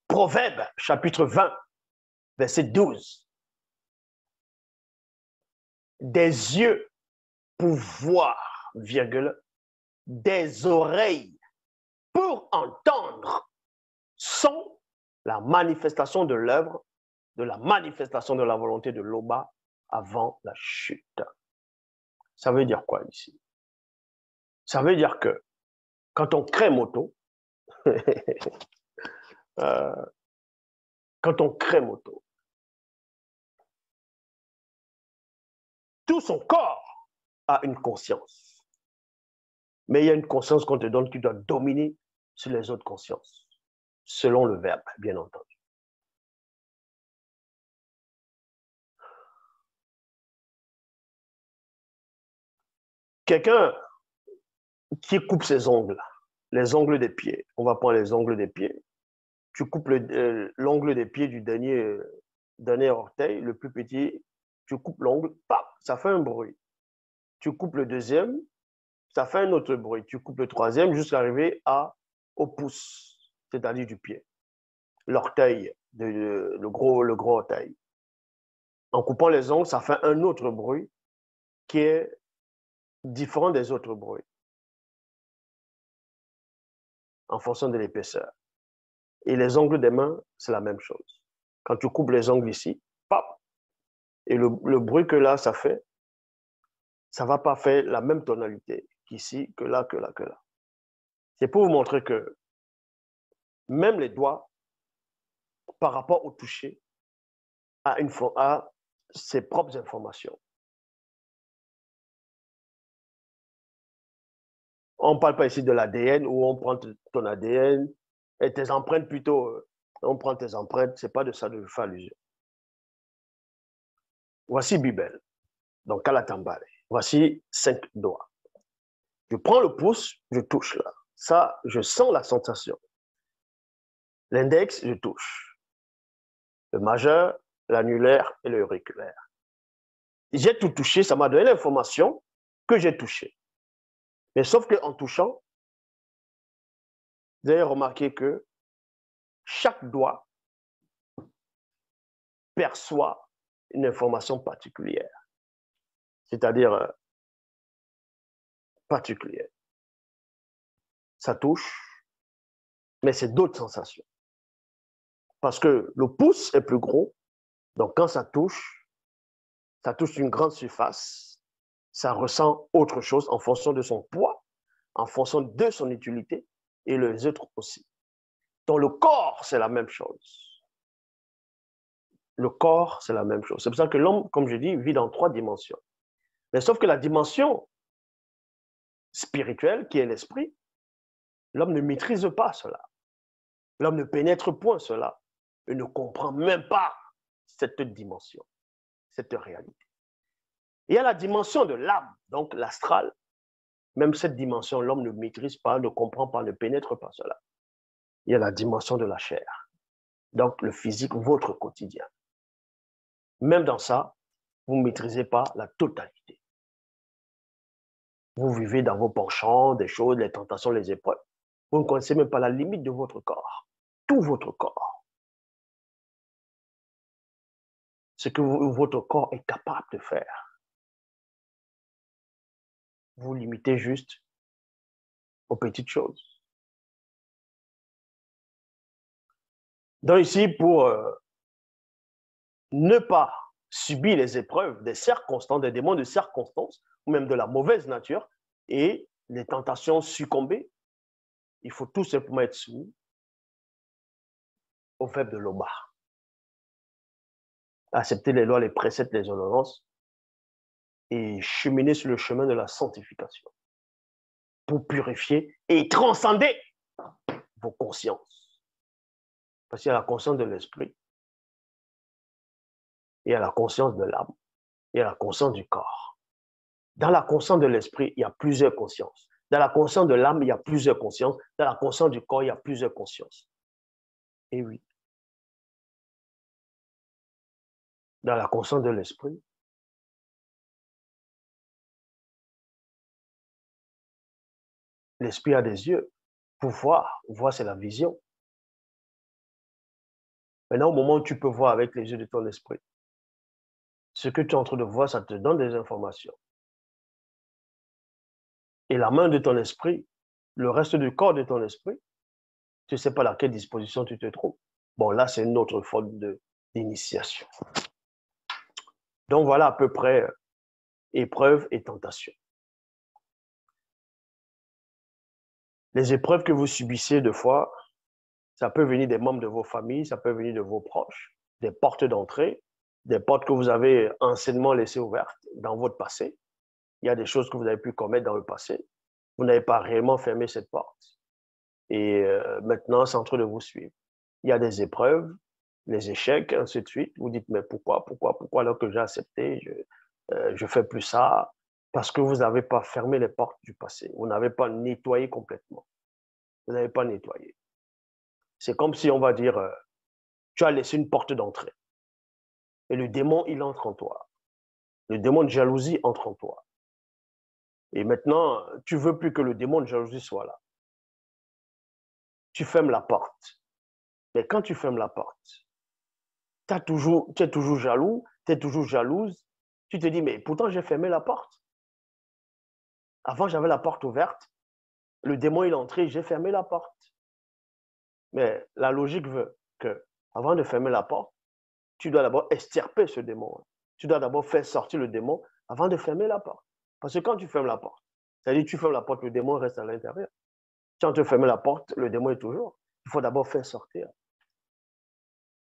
Proverbe, chapitre 20, verset 12. Des yeux pour voir, virgule, des oreilles pour entendre sont la manifestation de l'œuvre, de la manifestation de la volonté de Loba avant la chute. Ça veut dire quoi ici? Ça veut dire que quand on crée moto, quand on crée moto, tout son corps a une conscience. Mais il y a une conscience qu'on te donne qui doit dominer sur les autres consciences, selon le verbe, bien entendu. Quelqu'un qui coupe ses ongles, les ongles des pieds, on va prendre les ongles des pieds, tu coupes l'ongle des pieds du dernier orteil, le plus petit, tu coupes l'ongle, ça fait un bruit. Tu coupes le deuxième, ça fait un autre bruit. Tu coupes le troisième jusqu'à arriver au pouce, c'est-à-dire du pied. L'orteil, le gros orteil. En coupant les ongles, ça fait un autre bruit qui est différent des autres bruits en fonction de l'épaisseur. Et les ongles des mains, c'est la même chose. Quand tu coupes les ongles ici, et le bruit que là, ça fait, ça ne va pas faire la même tonalité qu'ici, que là, que là, que là. C'est pour vous montrer que même les doigts, par rapport au toucher, a ses propres informations. On ne parle pas ici de l'ADN où on prend ton ADN et tes empreintes plutôt. On prend tes empreintes, ce n'est pas de ça que je fais allusion. Voici Bibel, donc Kalatambale. Voici 5 doigts. Je prends le pouce, je touche là. Ça, je sens la sensation. L'index, je touche. Le majeur, l'annulaire et le auriculaire. J'ai tout touché, ça m'a donné l'information que j'ai touché. Mais sauf qu'en touchant, vous avez remarqué que chaque doigt perçoit une information particulière, c'est-à-dire particulière. Ça touche, mais c'est d'autres sensations. Parce que le pouce est plus gros, donc quand ça touche une grande surface, ça ressent autre chose en fonction de son poids, en fonction de son utilité, et les autres aussi. Dans le corps, c'est la même chose. Le corps, c'est la même chose. C'est pour ça que l'homme, comme je dis, vit dans 3 dimensions. Mais sauf que la dimension spirituelle, qui est l'esprit, l'homme ne maîtrise pas cela. L'homme ne pénètre point cela. Il ne comprend même pas cette dimension, cette réalité. Il y a la dimension de l'âme, donc l'astral. Même cette dimension, l'homme ne maîtrise pas, ne comprend pas, ne pénètre pas cela. Il y a la dimension de la chair. Donc le physique, votre quotidien. Même dans ça, vous ne maîtrisez pas la totalité. Vous vivez dans vos penchants, des choses, les tentations, les épreuves. Vous ne connaissez même pas la limite de votre corps. Tout votre corps. Ce que votre corps est capable de faire. Vous limitez juste aux petites choses. Donc ici, pour ne pas subir les épreuves des circonstances, des démons de circonstances, ou même de la mauvaise nature, et les tentations succomber, il faut tout simplement être soumis au fait de l'Oba. Accepter les lois, les préceptes, les ordonnances, et cheminer sur le chemin de la sanctification pour purifier et transcender vos consciences. Parce qu'il y a la conscience de l'esprit, il y a la conscience de l'âme, il y a la conscience du corps. Dans la conscience de l'esprit, il y a plusieurs consciences. Dans la conscience de l'âme, il y a plusieurs consciences. Dans la conscience du corps, il y a plusieurs consciences. Et oui. Dans la conscience de l'esprit, l'esprit a des yeux pour voir. Voir, c'est la vision. Maintenant, au moment où tu peux voir avec les yeux de ton esprit, ce que tu es en train de voir, ça te donne des informations. Et la main de ton esprit, le reste du corps de ton esprit, tu ne sais pas à quelle disposition tu te trouves. Bon, là, c'est une autre forme d'initiation. Donc, voilà à peu près épreuves et tentations. Les épreuves que vous subissez de fois, ça peut venir des membres de vos familles, ça peut venir de vos proches, des portes d'entrée, des portes que vous avez anciennement laissées ouvertes dans votre passé. Il y a des choses que vous avez pu commettre dans le passé. Vous n'avez pas réellement fermé cette porte. Et maintenant, c'est en train de vous suivre. Il y a des épreuves, les échecs, ainsi de suite. Vous dites, mais pourquoi alors que j'ai accepté, je fais plus ça? Parce que vous n'avez pas fermé les portes du passé. Vous n'avez pas nettoyé complètement. Vous n'avez pas nettoyé. C'est comme si, on va dire, tu as laissé une porte d'entrée. Et le démon, il entre en toi. Le démon de jalousie entre en toi. Et maintenant, tu ne veux plus que le démon de jalousie soit là. Tu fermes la porte. Mais quand tu fermes la porte, tu es toujours jaloux, tu es toujours jalouse. Tu te dis, mais pourtant, j'ai fermé la porte. Avant, j'avais la porte ouverte. Le démon, il est entré, j'ai fermé la porte. Mais la logique veut que, avant de fermer la porte, tu dois d'abord extirper ce démon. Tu dois d'abord faire sortir le démon avant de fermer la porte. Parce que quand tu fermes la porte, c'est-à-dire que tu fermes la porte, le démon reste à l'intérieur. Quand tu fermes la porte, le démon est toujours. Il faut d'abord faire sortir.